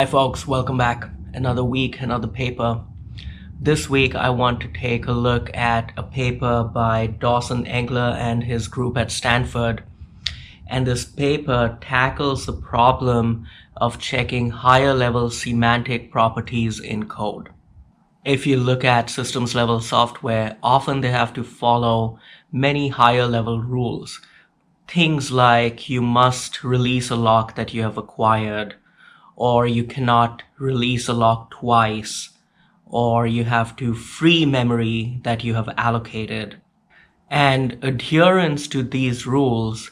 Hi folks, welcome back. Another week, another paper. This week I want to take a look at a paper by Dawson Engler and his group at Stanford. And this paper tackles the problem of checking higher level semantic properties in code. If you look at systems level software, often they have to follow many higher level rules. Things like you must release a lock that you have acquired, or you cannot release a lock twice, or you have to free memory that you have allocated. And adherence to these rules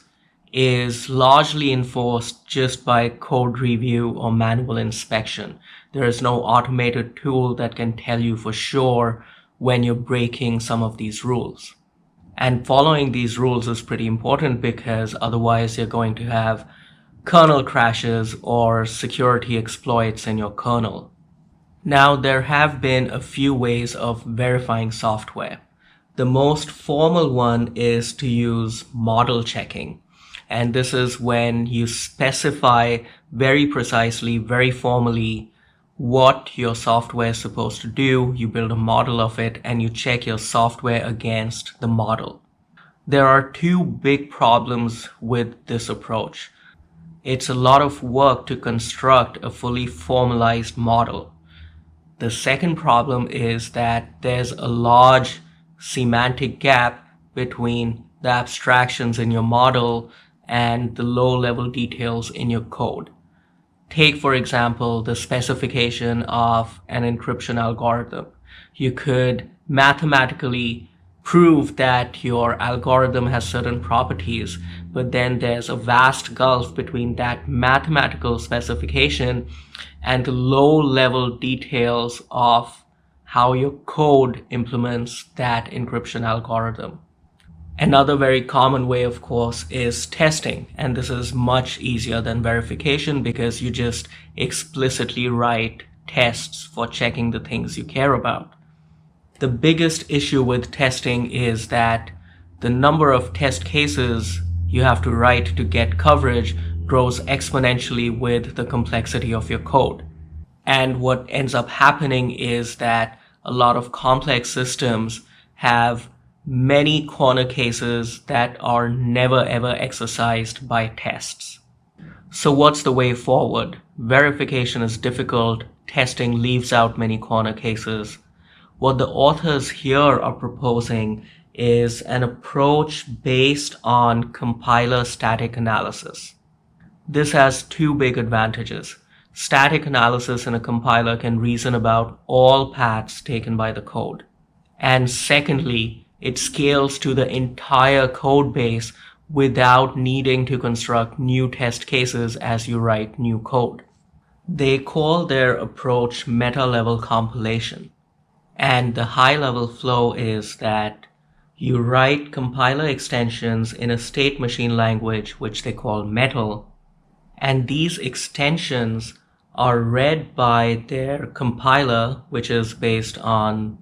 is largely enforced just by code review or manual inspection. There is no automated tool that can tell you for sure when you're breaking some of these rules. And following these rules is pretty important because otherwise you're going to have kernel crashes or security exploits in your kernel. Now, there have been a few ways of verifying software. The most formal one is to use model checking. And this is when you specify very precisely, very formally what your software is supposed to do. You build a model of it and you check your software against the model. There are two big problems with this approach. It's a lot of work to construct a fully formalized model. The second problem is that there's a large semantic gap between the abstractions in your model and the low-level details in your code. Take, for example, the specification of an encryption algorithm. You could mathematically prove that your algorithm has certain properties, but then there's a vast gulf between that mathematical specification and the low-level details of how your code implements that encryption algorithm. Another very common way, of course, is testing, and this is much easier than verification because you just explicitly write tests for checking the things you care about. The biggest issue with testing is that the number of test cases you have to write to get coverage grows exponentially with the complexity of your code. And what ends up happening is that a lot of complex systems have many corner cases that are never ever exercised by tests. So what's the way forward? Verification is difficult. Testing leaves out many corner cases. What the authors here are proposing is an approach based on compiler static analysis. This has two big advantages. Static analysis in a compiler can reason about all paths taken by the code. And secondly, it scales to the entire code base without needing to construct new test cases as you write new code. They call their approach meta-level compilation. And the high-level flow is that you write compiler extensions in a state machine language, which they call metal, and these extensions are read by their compiler, which is based on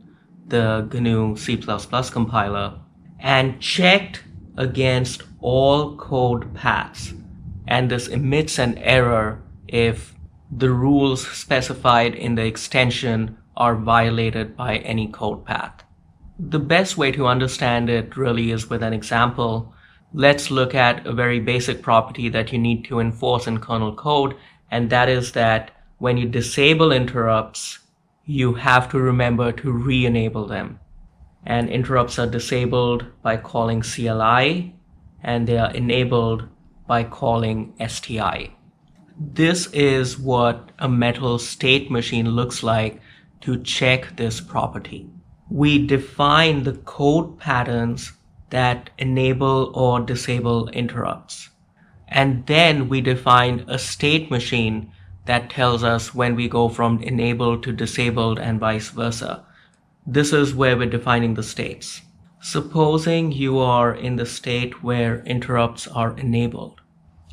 the GNU C++ compiler, and checked against all code paths. And this emits an error if the rules specified in the extension are violated by any code path. The best way to understand it really is with an example. Let's look at a very basic property that you need to enforce in kernel code, and that is that when you disable interrupts, you have to remember to re-enable them. And interrupts are disabled by calling CLI, and they are enabled by calling STI. This is what a metal state machine looks like to check this property. We define the code patterns that enable or disable interrupts. And then we define a state machine that tells us when we go from enabled to disabled and vice versa. This is where we're defining the states. Supposing you are in the state where interrupts are enabled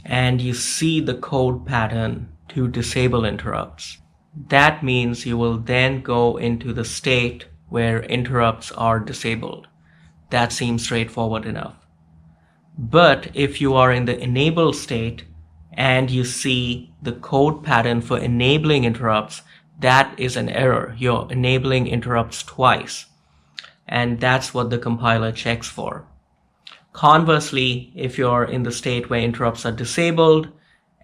and you see the code pattern to disable interrupts. That means you will then go into the state where interrupts are disabled. That seems straightforward enough. But if you are in the enable state, and you see the code pattern for enabling interrupts, that is an error. You're enabling interrupts twice, and that's what the compiler checks for. Conversely, if you're in the state where interrupts are disabled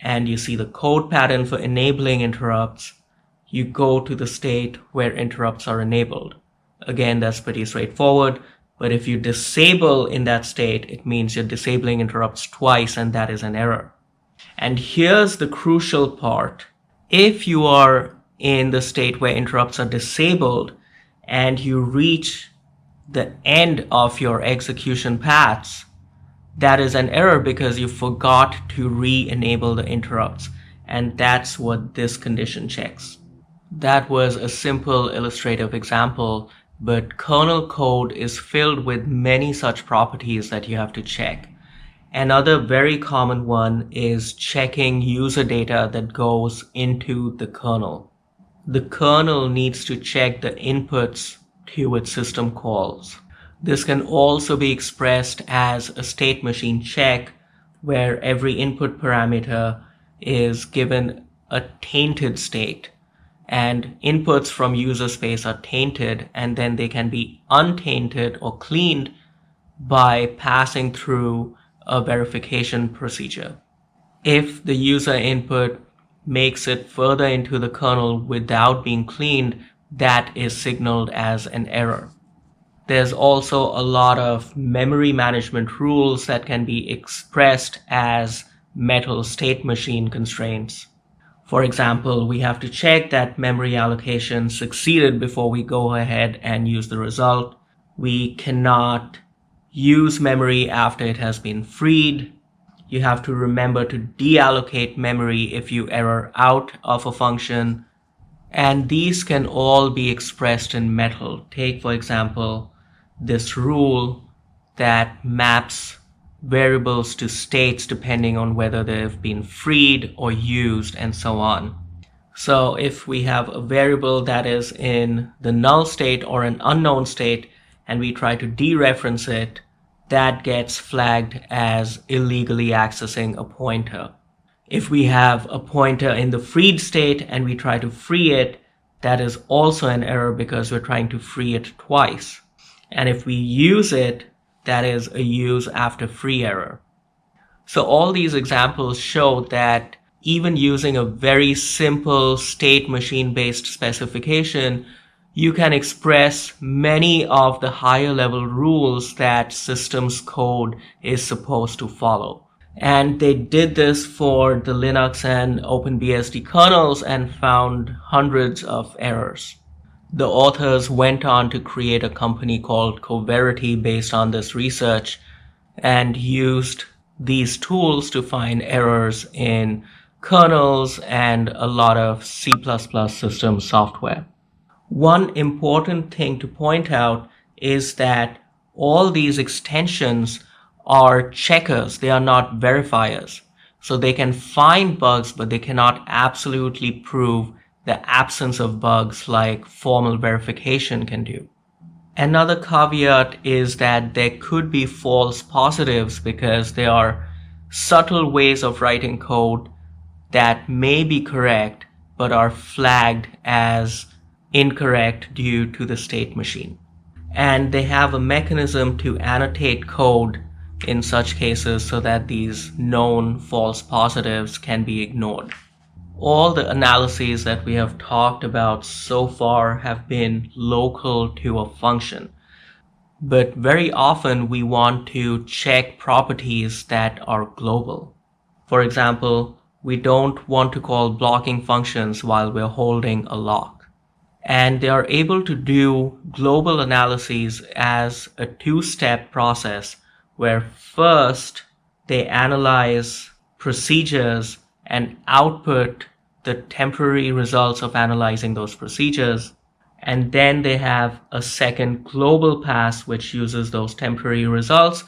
and you see the code pattern for enabling interrupts, you go to the state where interrupts are enabled. Again, that's pretty straightforward, but if you disable in that state, it means you're disabling interrupts twice, and that is an error. And here's the crucial part. If you are in the state where interrupts are disabled and you reach the end of your execution paths, that is an error because you forgot to re-enable the interrupts, and that's what this condition checks. That was a simple illustrative example, but kernel code is filled with many such properties that you have to check. Another very common one is checking user data that goes into the kernel. The kernel needs to check the inputs to its system calls. This can also be expressed as a state machine check, where every input parameter is given a tainted state, and inputs from user space are tainted, and then they can be untainted or cleaned by passing through a verification procedure. If the user input makes it further into the kernel without being cleaned, that is signaled as an error. There's also a lot of memory management rules that can be expressed as metal state machine constraints. For example, we have to check that memory allocation succeeded before we go ahead and use the result. We cannot use memory after it has been freed. You have to remember to deallocate memory if you error out of a function. And these can all be expressed in metal. Take, for example, this rule that maps variables to states depending on whether they've been freed or used, and so on. So if we have a variable that is in the null state or an unknown state and we try to dereference it, that gets flagged as illegally accessing a pointer. If we have a pointer in the freed state and we try to free it, that is also an error because we're trying to free it twice. And if we use it, that is a use after free error. So all these examples show that even using a very simple state machine based specification, you can express many of the higher level rules that systems code is supposed to follow. And they did this for the Linux and OpenBSD kernels and found hundreds of errors. The authors went on to create a company called Coverity based on this research and used these tools to find errors in kernels and a lot of C++ system software. One important thing to point out is that all these extensions are checkers. They are not verifiers. So they can find bugs, but they cannot absolutely prove the absence of bugs like formal verification can do. Another caveat is that there could be false positives because there are subtle ways of writing code that may be correct but are flagged as incorrect due to the state machine. And they have a mechanism to annotate code in such cases so that these known false positives can be ignored. All the analyses that we have talked about so far have been local to a function, but very often we want to check properties that are global. For example, we don't want to call blocking functions while we're holding a lock. And they are able to do global analyses as a two-step process where first they analyze procedures and output the temporary results of analyzing those procedures. And then they have a second global pass which uses those temporary results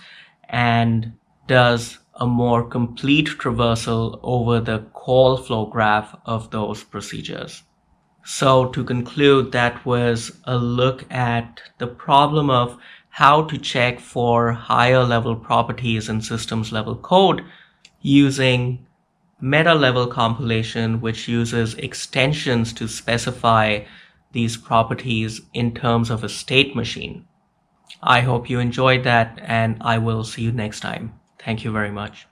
and does a more complete traversal over the call flow graph of those procedures. So to conclude, that was a look at the problem of how to check for higher level properties in systems level code using meta-level compilation which uses extensions to specify these properties in terms of a state machine. I hope you enjoyed that, and I will see you next time. Thank you very much.